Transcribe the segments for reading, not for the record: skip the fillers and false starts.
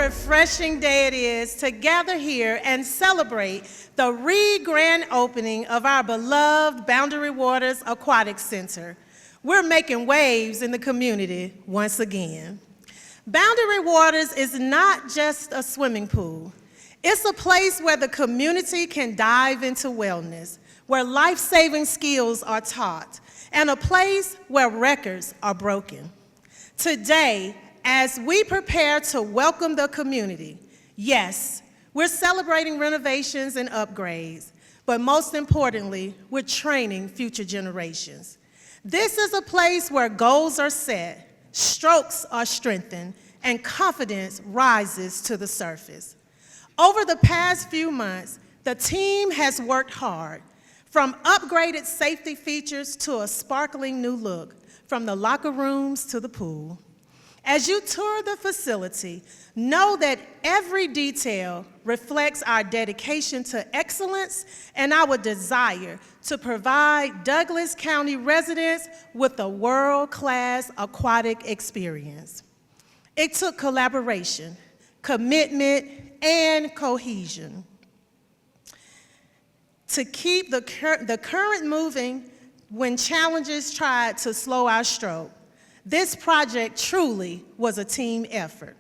refreshing day it is to gather here and celebrate the grand opening of our beloved Boundary Waters Aquatic Center. We're making waves in the community once again. Boundary Waters is not just a swimming pool. It's a place where the community can dive into wellness, where life-saving skills are taught, and a place where records are broken. Today, as we prepare to welcome the community, yes, we're celebrating renovations and upgrades, but most importantly, we're training future generations. This is a place where goals are set, strokes are strengthened, and confidence rises to the surface. Over the past few months, the team has worked hard, from upgraded safety features to a sparkling new look, from the locker rooms to the pool. As you tour the facility, know that every detail reflects our dedication to excellence and our desire to provide Douglas County residents with a world-class aquatic experience. It took collaboration, commitment, and cohesion to keep the current moving when challenges tried to slow our stroke. This project truly was a team effort.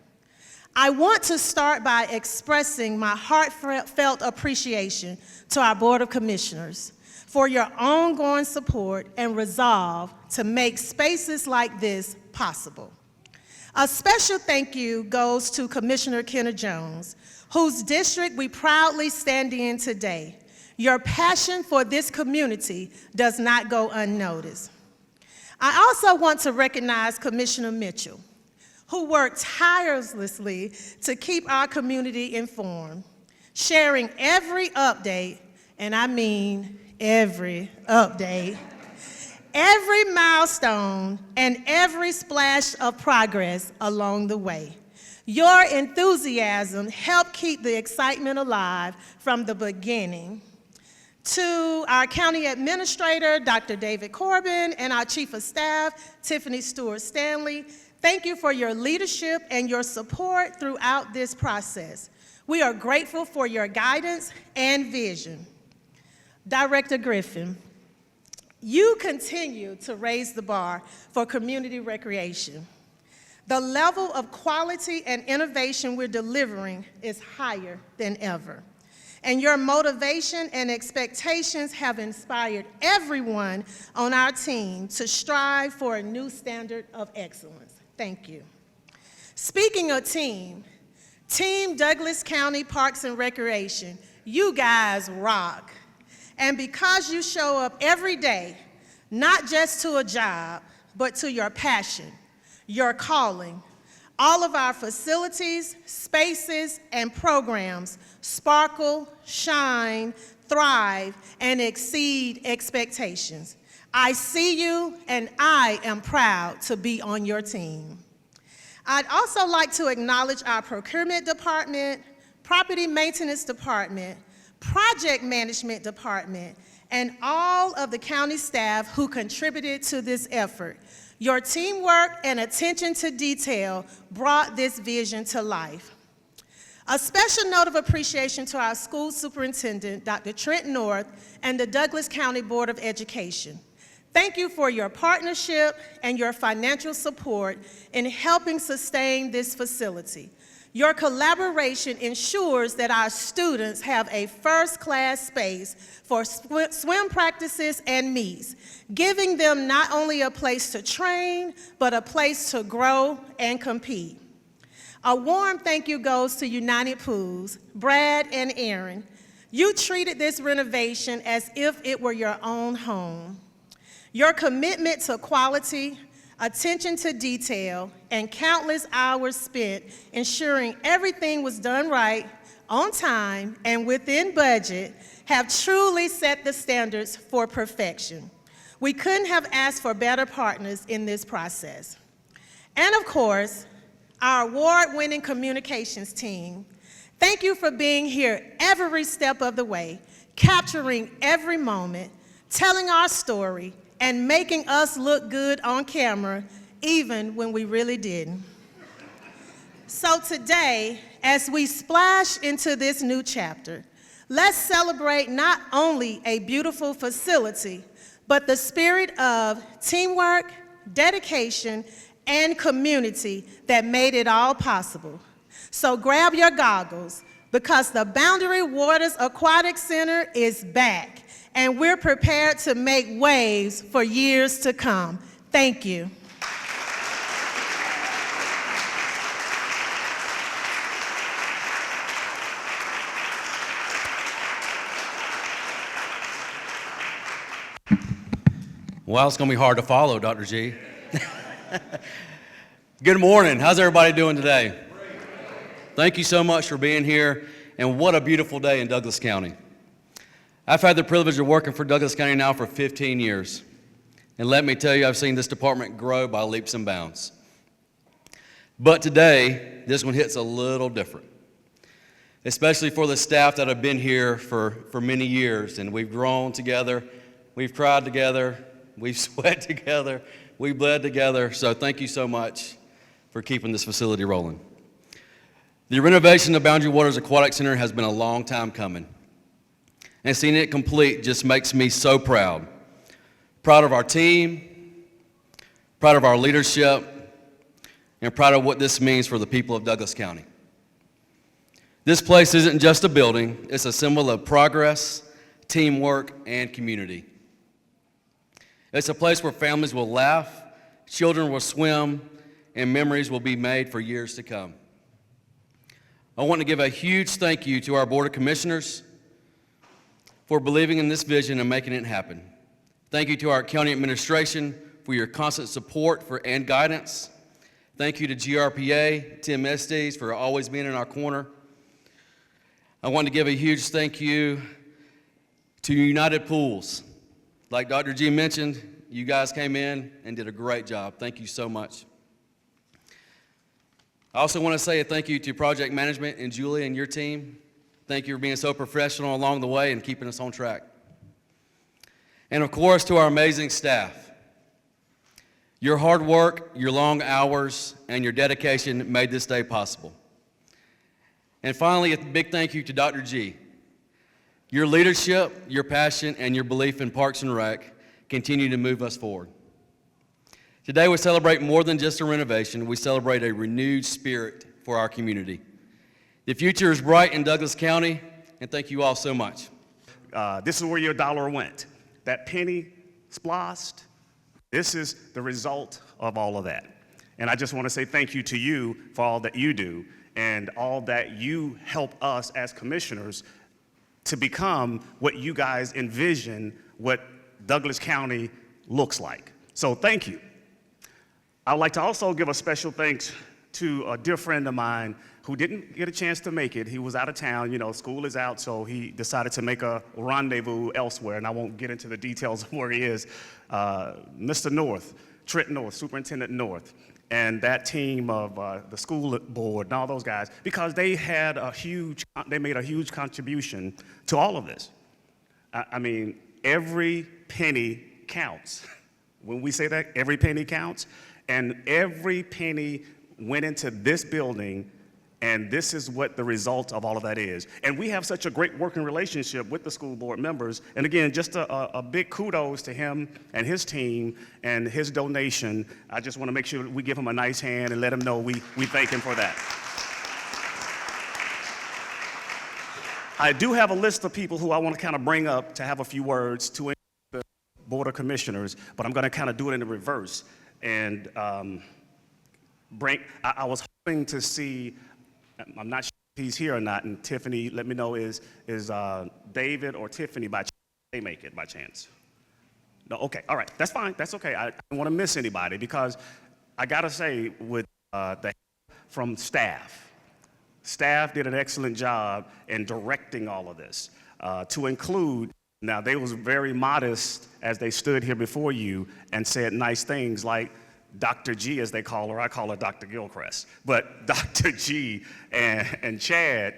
I want to start by expressing my heartfelt appreciation to our Board of Commissioners for your ongoing support and resolve to make spaces like this possible. A special thank you goes to Commissioner Kenna Jones, whose district we proudly stand in today. Your passion for this community does not go unnoticed. I also want to recognize Commissioner Mitchell, who worked tirelessly to keep our community informed, sharing every update, and I mean every update, every milestone, and every splash of progress along the way. Your enthusiasm helped keep the excitement alive from the beginning. To our County Administrator, Dr. David Corbin, and our Chief of Staff, Tiffany Stewart-Stanley, thank you for your leadership and your support throughout this process. We are grateful for your guidance and vision. Director Griffin, you continue to raise the bar for community recreation. The level of quality and innovation we're delivering is higher than ever. And your motivation and expectations have inspired everyone on our team to strive for a new standard of excellence. Thank you. Speaking of Team Douglas County Parks and Recreation, you guys rock. And because you show up every day, not just to a job, but to your passion, your calling, all of our facilities, spaces, and programs sparkle, shine, thrive, and exceed expectations. I see you, and I am proud to be on your team. I'd also like to acknowledge our procurement department, property maintenance department, project management department, and all of the county staff who contributed to this effort. Your teamwork and attention to detail brought this vision to life. A special note of appreciation to our school superintendent, Dr. Trent North, and the Douglas County Board of Education. Thank you for your partnership and your financial support in helping sustain this facility. Your collaboration ensures that our students have a first-class space for swim practices and meets, giving them not only a place to train, but a place to grow and compete. A warm thank you goes to United Pools, Brad and Aaron. You treated this renovation as if it were your own home. Your commitment to quality, attention to detail, and countless hours spent ensuring everything was done right, on time, and within budget have truly set the standards for perfection. We couldn't have asked for better partners in this process. And of course, our award-winning communications team. Thank you for being here every step of the way, capturing every moment, telling our story, and making us look good on camera, even when we really didn't. So today, as we splash into this new chapter, let's celebrate not only a beautiful facility, but the spirit of teamwork, dedication, and community that made it all possible. So grab your goggles, because the Boundary Waters Aquatic Center is back, and we're prepared to make waves for years to come. Thank you. Well, it's going to be hard to follow, Dr. G. Good morning. How's everybody doing today? Thank you so much for being here, and what a beautiful day in Douglas County. I've had the privilege of working for Douglas County now for 15 years, and let me tell you, I've seen this department grow by leaps and bounds. But today, this one hits a little different, especially for the staff that have been here for many years, and we've grown together, we've cried together, we've sweat together, we bled together, so thank you so much for keeping this facility rolling. The renovation of Boundary Waters Aquatic Center has been a long time coming, and seeing it complete just makes me so proud. Proud of our team, proud of our leadership, and proud of what this means for the people of Douglas County. This place isn't just a building, it's a symbol of progress, teamwork, and community. It's a place where families will laugh, children will swim, and memories will be made for years to come. I want to give a huge thank you to our Board of Commissioners for believing in this vision and making it happen. Thank you to our county administration for your constant support and guidance. Thank you to GRPA, Tim Estes for always being in our corner. I want to give a huge thank you to United Pools. Like Dr. G mentioned, you guys came in and did a great job. Thank you so much. I also want to say a thank you to project management and Julie and your team. Thank you for being so professional along the way and keeping us on track. And of course, to our amazing staff. Your hard work, your long hours, and your dedication made this day possible. And finally, a big thank you to Dr. G. Your leadership, your passion, and your belief in Parks and Rec continue to move us forward. Today we celebrate more than just a renovation, we celebrate a renewed spirit for our community. The future is bright in Douglas County, and thank you all so much. This is where your dollar went. That penny splossed, this is the result of all of that. And I just want to say thank you to you for all that you do and all that you help us as commissioners to become what you guys envision what Douglas County looks like. So thank you. I would like to also give a special thanks to a dear friend of mine who didn't get a chance to make it. He was out of town, you know, school is out, so he decided to make a rendezvous elsewhere, and I won't get into the details of where he is. Mr. North, Trent North, Superintendent North, and that team of the school board and all those guys, because they made a huge contribution to all of this. I mean, every penny counts. When we say that, every penny counts. And every penny went into this building, and this is what the result of all of that is. And we have such a great working relationship with the school board members. And again, just a big kudos to him and his team and his donation. I just want to make sure we give him a nice hand and let him know we thank him for that. I do have a list of people who I want to kind of bring up to have a few words to the Board of Commissioners, but I'm going to kind of do it in the reverse. And I was hoping to see, I'm not sure if he's here or not, and Tiffany, let me know, is David or Tiffany by chance? They make it by chance? No, okay, all right, that's fine, that's okay. I don't want to miss anybody because I got to say, with the help from staff did an excellent job in directing all of this to include. Now, they was very modest as they stood here before you and said nice things like Dr. G, as they call her. I call her Dr. Gilchrist. But Dr. G and Chad,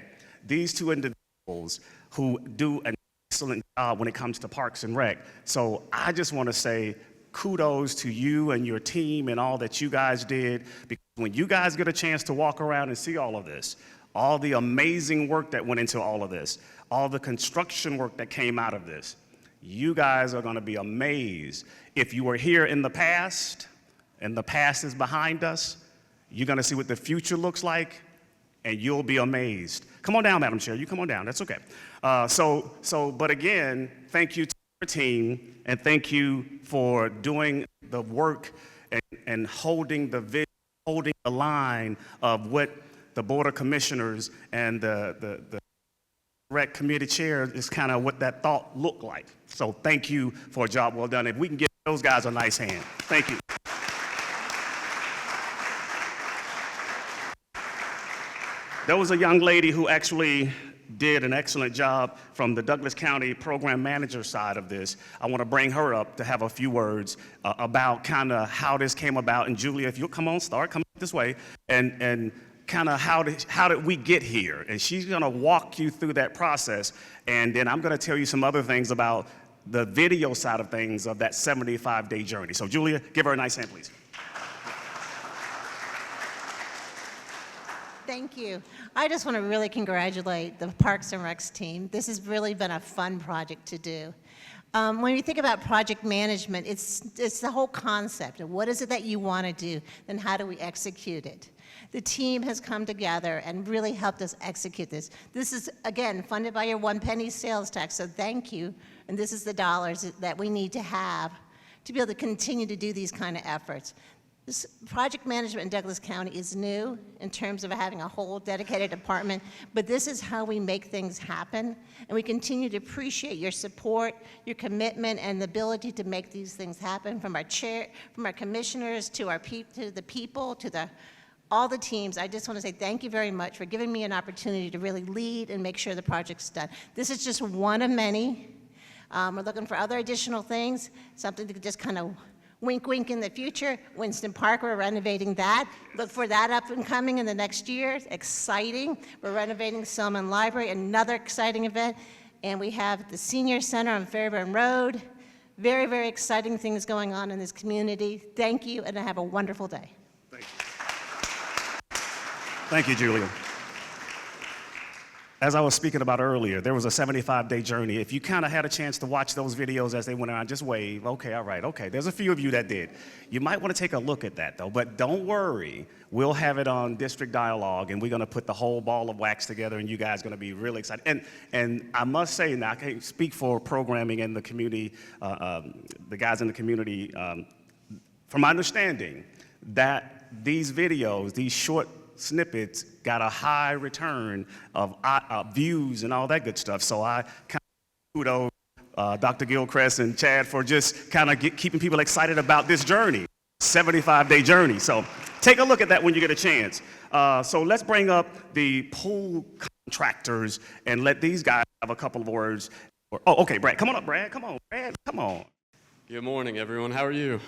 these two individuals who do an excellent job when it comes to Parks and Rec. So I just want to say kudos to you and your team and all that you guys did. Because when you guys get a chance to walk around and see all of this, all the amazing work that went into all of this, all the construction work that came out of this, you guys are going to be amazed. If you were here in the past, and the past is behind us, you're going to see what the future looks like, and you'll be amazed. Come on down, Madam Chair. You come on down. That's okay. But again, thank you to your team, and thank you for doing the work and holding the vision, holding the line of what the Board of Commissioners and the Rec Committee Chair is kind of what that thought looked like. So thank you for a job well done. If we can give those guys a nice hand. Thank you. There was a young lady who actually did an excellent job from the Douglas County Program Manager side of this. I want to bring her up to have a few words about kind of how this came about. And Julia, if you'll come this way, and kind of how did we get here? And she's going to walk you through that process. And then I'm going to tell you some other things about the video side of things of that 75-day journey. So Julia, give her a nice hand, please. Thank you. I just want to really congratulate the Parks and Recs team. This has really been a fun project to do. When you think about project management, it's the whole concept of what is it that you want to do, then how do we execute it? The team has come together and really helped us execute this. This is, again, funded by your one penny sales tax, so thank you. And this is the dollars that we need to have to be able to continue to do these kind of efforts. This project management in Douglas County is new in terms of having a whole dedicated department, but this is how we make things happen, and we continue to appreciate your support, your commitment, and the ability to make these things happen from our chair, from our commissioners, to the people, to all the teams. I just want to say thank you very much for giving me an opportunity to really lead and make sure the project's done. This is just one of many. We're looking for other additional things, something to just kind of wink, wink in the future. Winston Park, we're renovating that. Look for that up and coming in the next year. Exciting. We're renovating Selman Library, another exciting event. And we have the Senior Center on Fairburn Road. Very, very exciting things going on in this community. Thank you, and have a wonderful day. Thank you. Thank you, Julia. As I was speaking about earlier, there was a 75-day journey. If you kind of had a chance to watch those videos as they went around, just wave. Okay, all right, okay. There's a few of you that did. You might want to take a look at that, though. But don't worry. We'll have it on District Dialogue, and we're going to put the whole ball of wax together, and you guys are going to be really excited. And I must say, now I can't speak for programming in the community, the guys in the community, from my understanding, that these videos, these short snippets, got a high return of views and all that good stuff. So I kind of kudos Dr. Gilchrist and Chad for just kind of keeping people excited about this journey, 75-day journey. So take a look at that when you get a chance. So let's bring up the pool contractors and let these guys have a couple of words. Oh, okay, Brad, come on up, Brad. Come on, Brad, come on. Good morning, everyone. How are you?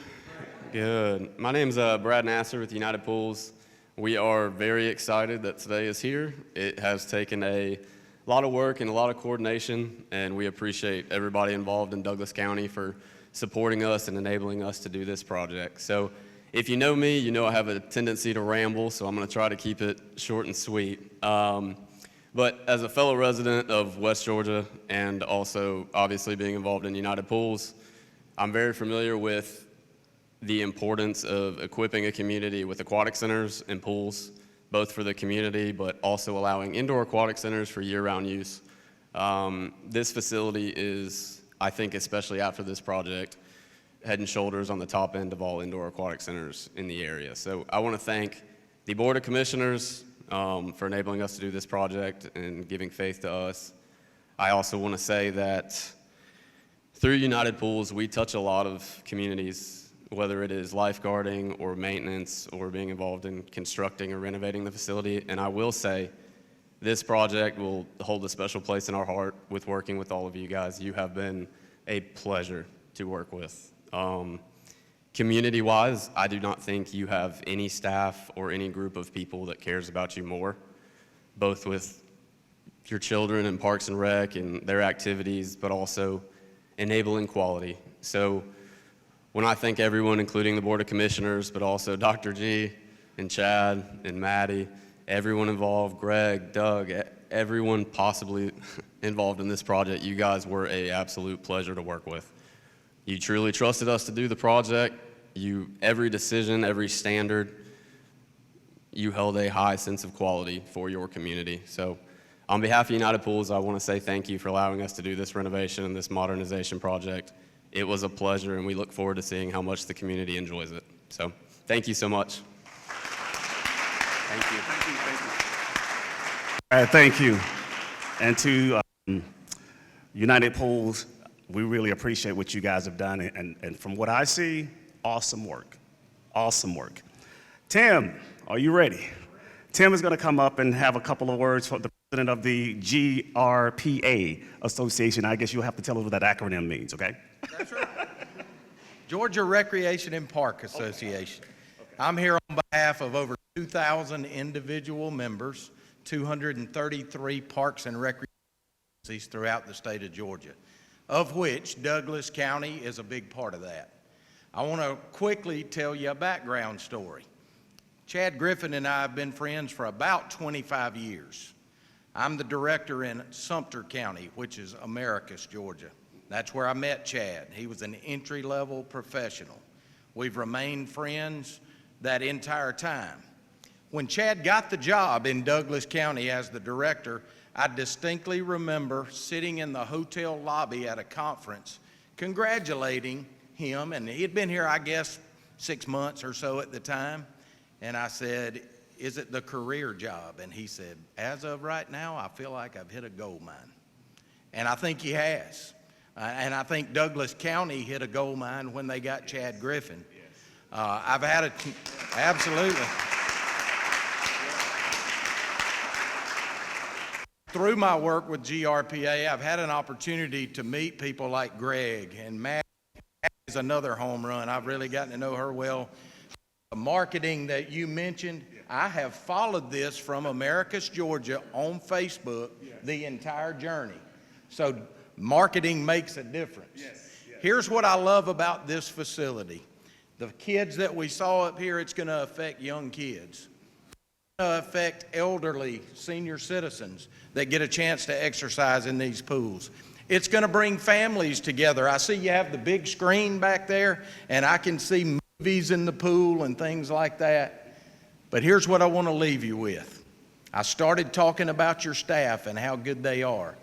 Good. My name's Brad Nasser with United Pools. We are very excited that today is here. It has taken a lot of work and a lot of coordination, and we appreciate everybody involved in Douglas County for supporting us and enabling us to do this project. So if you know me, you know I have a tendency to ramble, so I'm going to try to keep it short and sweet. But as a fellow resident of West Georgia and also obviously being involved in United Pools, I'm very familiar with the importance of equipping a community with aquatic centers and pools, both for the community, but also allowing indoor aquatic centers for year-round use. This facility is, I think, especially after this project, head and shoulders on the top end of all indoor aquatic centers in the area. So I want to thank the Board of Commissioners for enabling us to do this project and giving faith to us. I also want to say that through United Pools, we touch a lot of communities, whether it is lifeguarding or maintenance or being involved in constructing or renovating the facility. And I will say, this project will hold a special place in our heart with working with all of you guys. You have been a pleasure to work with. Community-wise, I do not think you have any staff or any group of people that cares about you more, both with your children and Parks and Rec and their activities, but also enabling quality. So when I thank everyone, including the Board of Commissioners, but also Dr. G and Chad and Maddie, everyone involved, Greg, Doug, everyone possibly involved in this project, you guys were an absolute pleasure to work with. You truly trusted us to do the project. Every decision, every standard, you held a high sense of quality for your community. So on behalf of United Pools, I want to say thank you for allowing us to do this renovation and this modernization project. It was a pleasure, and we look forward to seeing how much the community enjoys it. So thank you so much. Thank you. All right, thank you. And to United Pools, we really appreciate what you guys have done. And from what I see, awesome work. Awesome work. Tim, are you ready? Tim is going to come up and have a couple of words for the president of the GRPA Association. I guess you'll have to tell us what that acronym means, okay? That's right. Georgia Recreation and Park Association. Okay. I'm here on behalf of over 2,000 individual members, 233 parks and recreation agencies throughout the state of Georgia, of which Douglas County is a big part of that. I want to quickly tell you a background story. Chad Griffin and I have been friends for about 25 years. I'm the director in Sumter County, which is Americus, Georgia. That's where I met Chad. He was an entry-level professional. We've remained friends that entire time. When Chad got the job in Douglas County as the director, I distinctly remember sitting in the hotel lobby at a conference congratulating him, and he had been here, I guess, 6 months or so at the time. And I said, is it the career job? And he said, as of right now, I feel like I've hit a gold mine. And I think he has. And I think Douglas County hit a gold mine when they got Chad Griffin. I've had absolutely. Through my work with GRPA, I've had an opportunity to meet people like Greg and Matt. Is another home run. I've really gotten to know her well. The marketing that you mentioned, I have followed this from Americus, Georgia on Facebook the entire journey. So marketing makes a difference. Here's what I love about this facility. The kids that we saw up here, it's going to affect young kids. It's going to affect elderly senior citizens that get a chance to exercise in these pools. It's going to bring families together. I see you have the big screen back there, and I can see movies in the pool and things like that. But here's what I want to leave you with. I started talking about your staff and how good they are.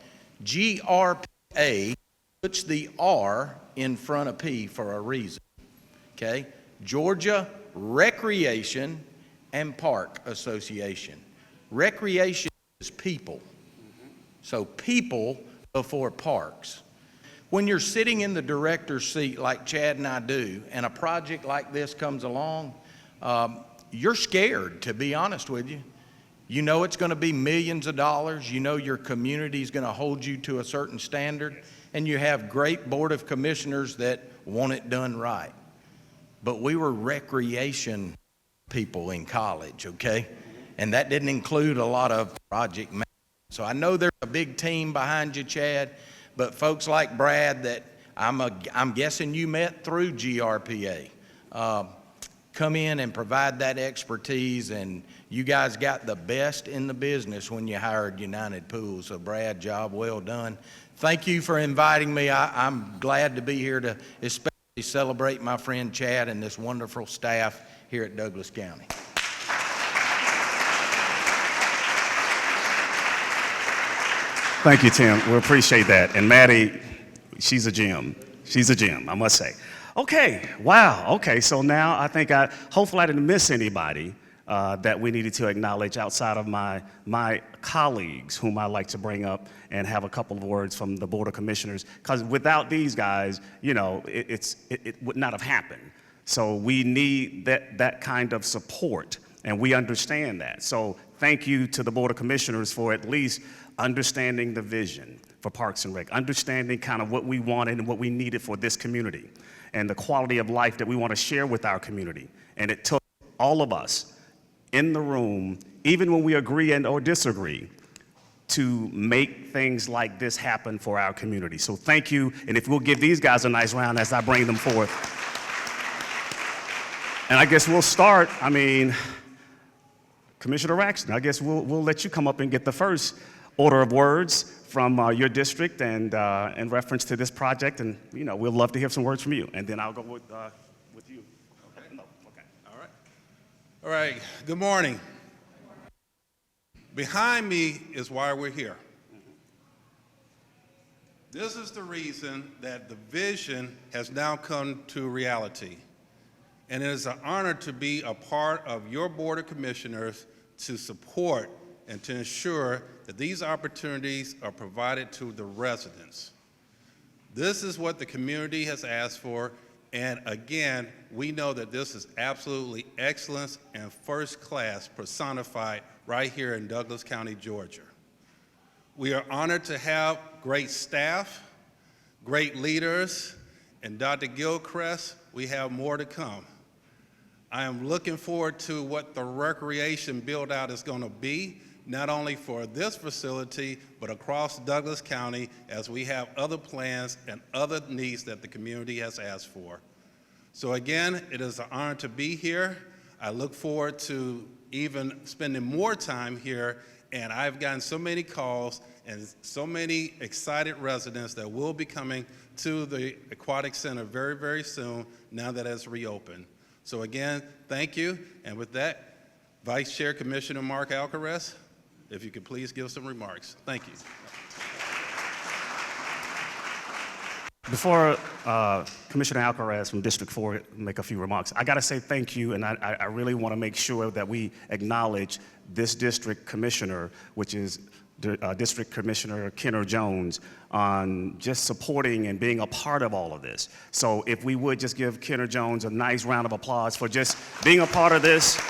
GRPA puts the R in front of P for a reason. Okay? Georgia Recreation and Park Association. Recreation is people. So people before parks. When you're sitting in the director's seat like Chad and I do, and a project like this comes along, you're scared, to be honest with you. You know it's going to be millions of dollars. You know your community is going to hold you to a certain standard, and you have great board of commissioners that want it done right. But we were recreation people in college, okay? And that didn't include a lot of project management. So I know there's a big team behind you, Chad, but folks like Brad that I'm guessing you met through GRPA, come in and provide that expertise, and you guys got the best in the business when you hired United Pools. So Brad, job well done. Thank you for inviting me. I'm glad to be here to especially celebrate my friend Chad and this wonderful staff here at Douglas County. Thank you, Tim. We appreciate that. And Maddie, she's a gem. She's a gem, I must say. Okay, wow. Okay, so now I think hopefully I didn't miss anybody that we needed to acknowledge outside of my colleagues, whom I like to bring up and have a couple of words from the Board of Commissioners. Because without these guys, you know, it would not have happened. So we need that kind of support, and we understand that. So thank you to the Board of Commissioners for at least understanding the vision for Parks and Rec, understanding kind of what we wanted and what we needed for this community, and the quality of life that we want to share with our community. And it took all of us in the room, even when we agree and or disagree, to make things like this happen for our community. So thank you, and if we'll give these guys a nice round as I bring them forth. And I guess we'll start, Commissioner Raxton, I guess we'll let you come up and get the first order of words from your district and in reference to this project, and we'll love to hear some words from you. And then I'll go with you. Okay. No, okay. All right. All right. Good morning. Behind me is why we're here. This is the reason that the vision has now come to reality. And it is an honor to be a part of your Board of Commissioners to support and to ensure that these opportunities are provided to the residents. This is what the community has asked for, and again, we know that this is absolutely excellence and first class personified right here in Douglas County, Georgia. We are honored to have great staff, great leaders, and Dr. Gilchrist, we have more to come. I am looking forward to what the recreation build-out is going to be, not only for this facility, but across Douglas County as we have other plans and other needs that the community has asked for. So again, it is an honor to be here. I look forward to even spending more time here, and I've gotten so many calls and so many excited residents that will be coming to the Aquatic Center very, very soon now that it's reopened. So again, thank you, and with that, Vice Chair Commissioner Mark Alcaraz, if you could please give some remarks. Thank you. Before Commissioner Alcaraz from District 4 make a few remarks, I got to say thank you, and I really want to make sure that we acknowledge this district commissioner, which is District Commissioner Kenner Jones, on just supporting and being a part of all of this. So if we would just give Kenner Jones a nice round of applause for just being a part of this.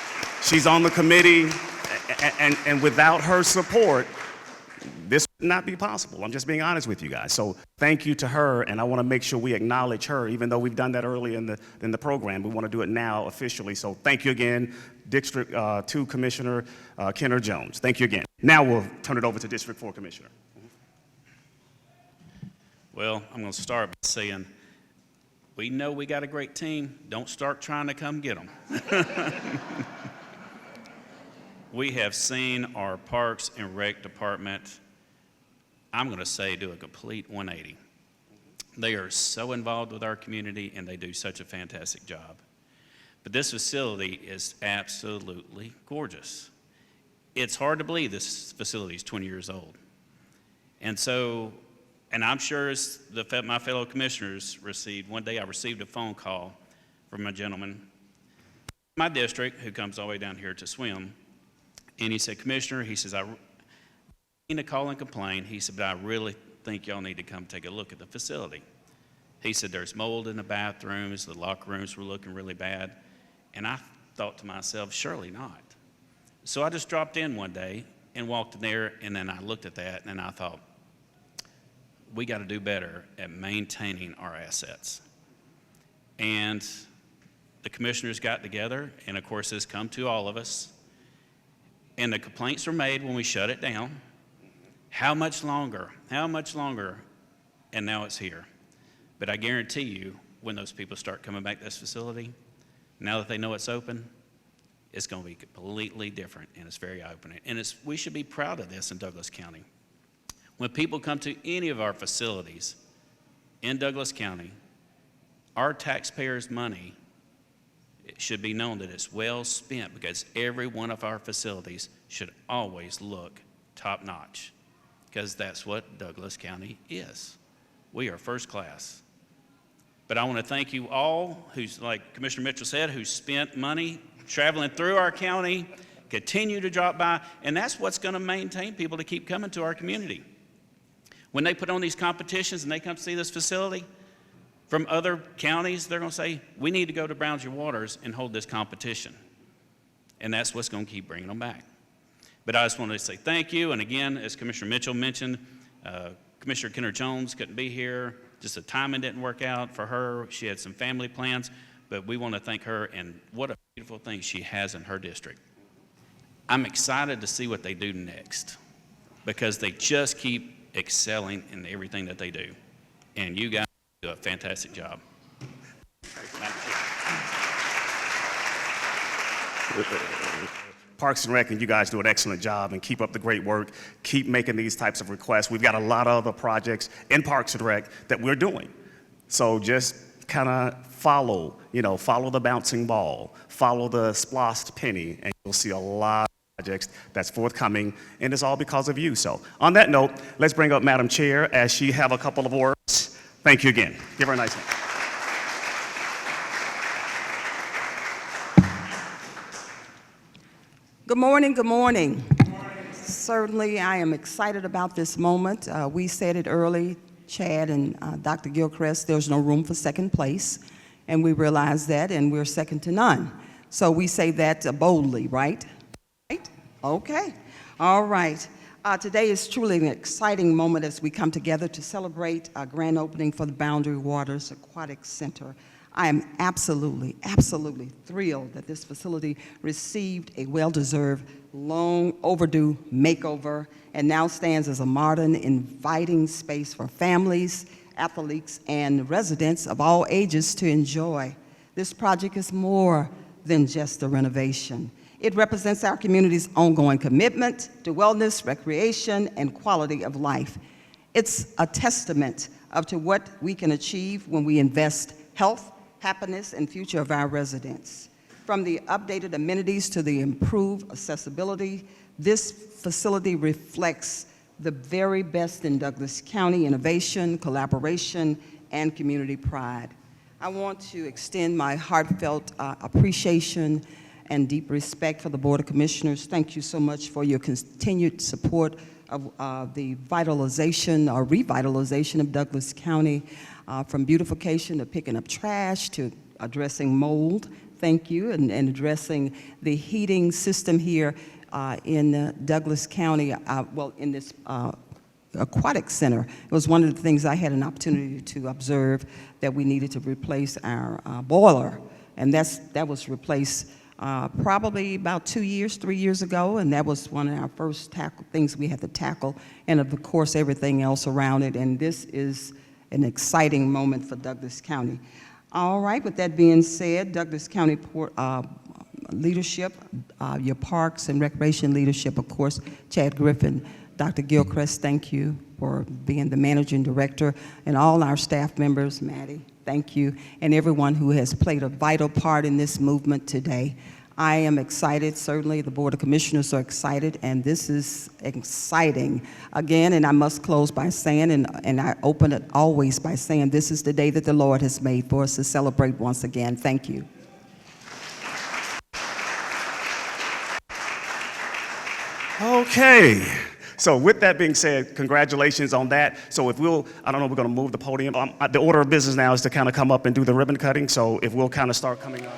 She's on the committee, and without her support, this would not be possible. I'm just being honest with you guys. So thank you to her, and I want to make sure we acknowledge her, even though we've done that early in the program. We want to do it now officially. So thank you again, District 2 Commissioner Kenner Jones. Thank you again. Now we'll turn it over to District 4 Commissioner. Well, I'm going to start by saying, we know we got a great team. Don't start trying to come get them. We have seen our Parks and Rec Department, I'm going to say, do a complete 180. They are so involved with our community, and they do such a fantastic job. But this facility is absolutely gorgeous. It's hard to believe this facility is 20 years old. And so, and I'm sure as my fellow commissioners received, one day I received a phone call from a gentleman in my district who comes all the way down here to swim. And he said, Commissioner, he says, I need to call and complain. He said, but I really think y'all need to come take a look at the facility. He said, there's mold in the bathrooms, the locker rooms were looking really bad. And I thought to myself, surely not. So I just dropped in one day and walked in there, and then I looked at that, and I thought, we got to do better at maintaining our assets. And the commissioners got together, and of course this come to all of us, and the complaints were made when we shut it down. How much longer? How much longer? And now it's here. But I guarantee you, when those people start coming back to this facility, now that they know it's open, it's going to be completely different, and it's very open. And we should be proud of this in Douglas County. When people come to any of our facilities in Douglas County, our taxpayers' money, it should be known that it's well spent, because every one of our facilities should always look top-notch, because that's what Douglas County is. We are first class. But I want to thank you all who's, like Commissioner Mitchell said, who spent money traveling through our county, continue to drop by, and that's what's going to maintain people to keep coming to our community. When they put on these competitions and they come see this facility from other counties, they're going to say, we need to go to Brownsville Waters and hold this competition. And that's what's going to keep bringing them back. But I just wanted to say thank you, and again, as Commissioner Mitchell mentioned, Commissioner Kenner Jones couldn't be here. Just the timing didn't work out for her. She had some family plans, but we want to thank her, and what a beautiful thing she has in her district. I'm excited to see what they do next, because they just keep excelling in everything that they do. And you guys do a fantastic job. Parks and Rec, and you guys do an excellent job, and keep up the great work. Keep making these types of requests. We've got a lot of other projects in Parks and Rec that we're doing. So just kind of follow the bouncing ball, follow the splossed penny, and you'll see a lot of projects that's forthcoming, and it's all because of you. So on that note, let's bring up Madam Chair as she have a couple of words. Thank you again. Give her a nice hand. Good morning, good morning. Certainly, I am excited about this moment. We said it early, Chad and Dr. Gilchrist, there's no room for second place, and we realize that, and we're second to none. So we say that boldly, right? Right? Okay. All right. Today is truly an exciting moment as we come together to celebrate our grand opening for the Boundary Waters Aquatic Center. I am absolutely, absolutely thrilled that this facility received a well-deserved, long overdue makeover and now stands as a modern, inviting space for families, athletes, and residents of all ages to enjoy. This project is more than just a renovation. It represents our community's ongoing commitment to wellness, recreation, and quality of life. It's a testament to what we can achieve when we invest health, happiness, and future of our residents. From the updated amenities to the improved accessibility, this facility reflects the very best in Douglas County innovation, collaboration, and community pride. I want to extend my heartfelt appreciation and deep respect for the Board of Commissioners. Thank you so much for your continued support of the vitalization or revitalization of Douglas County. From beautification to picking up trash to addressing mold, thank you, and addressing the heating system here in Douglas County, in this aquatic center. It was one of the things I had an opportunity to observe, that we needed to replace our boiler, and that was replaced probably about 3 years ago, and that was one of our first things we had to tackle, and of course everything else around it, and this is an exciting moment for Douglas County. All right, with that being said, Douglas County leadership, your Parks and Recreation leadership, of course, Chad Griffin, Dr. Gilchrist, thank you for being the managing director, and all our staff members, Maddie, thank you, and everyone who has played a vital part in this movement today. I am excited, certainly the Board of Commissioners are excited, and this is exciting. Again, and I must close by saying, and I open it always by saying, this is the day that the Lord has made for us to celebrate once again. Thank you. Okay. So with that being said, congratulations on that. So if we'll, I don't know, we're going to move the podium. The order of business now is to kind of come up and do the ribbon cutting. So if we'll kind of start coming up.